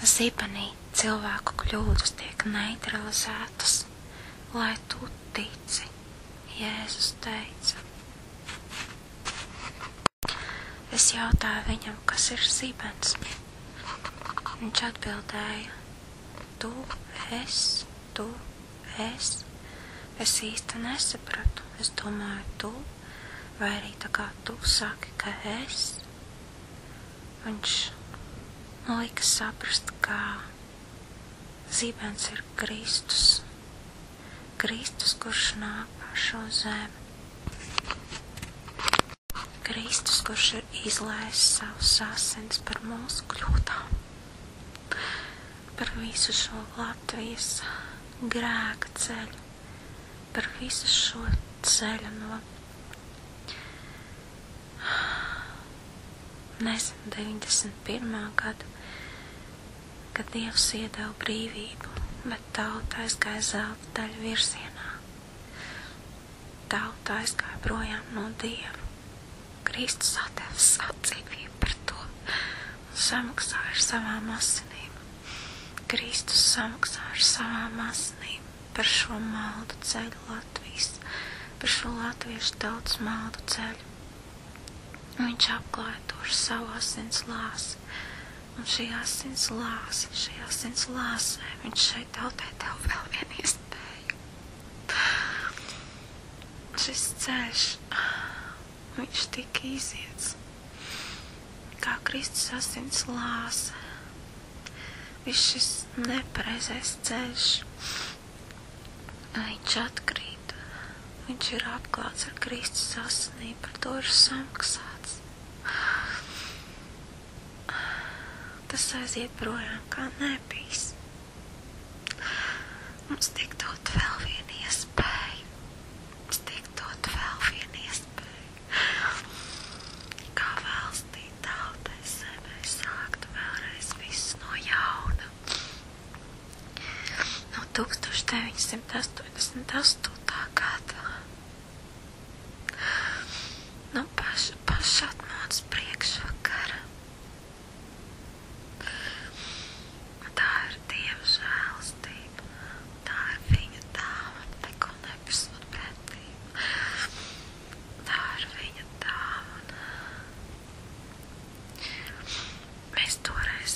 zibenī cilvēku kļūdas tiek neutralizētas, lai tu tici, Jēzus teica. Es jautāju viņam, kas ir zibens. Viņš atbildēja, tu esi. Es īsti nesapratu. Es domāju, tu, vai arī tā kā tu saki, ka es. Viņš lika saprast, ka zibens ir Kristus. Kristus, kurš nāk pār šo zemi. Kristus, kurš ir izlējis savus asins par mūsu kļūdām, par visu šo Latvijas grēka ceļu, par visu šo ceļu no 91. gada, kad Dievs iedeva brīvību, bet tauta aizgāja zelta daļu virzienā. Tauta aizgāja projām no Dieva. Kristus atdeva savu dzīvību par to un samaksāja ar savām asinīm. Kristus samaksāja ar savām asinīm par šo maldu ceļu Latvijas, par šo latviešu tautas maldu ceļu. Viņš apklāja to ar savu asins lāsi, un šī asins lāsē viņš šai tautai deva vēl vienu iespēju. Šis ceļš, viņš tika iziets, kā Kristus asins lāse. Viss šis nepareizais ceļš, viņš atkrīt, viņš ir apklāts ar Kristus asinīm, par to ir samaksāts. Tas aiziet projām kā nebijis. Mums tiek dot vēl vienu iespēju. Mums tiek dot vēl vienu iespēju. Kā valstī, tautai, zemē sākt vēlreiz visu no jauna. No 1988. gada. No paša atmodas priekšvakara. Tā ir Dieva žēlastība. Tā ir viņa dāvana, neko neprasot pretīm. Tā ir viņa dāvana. Mēs toreiz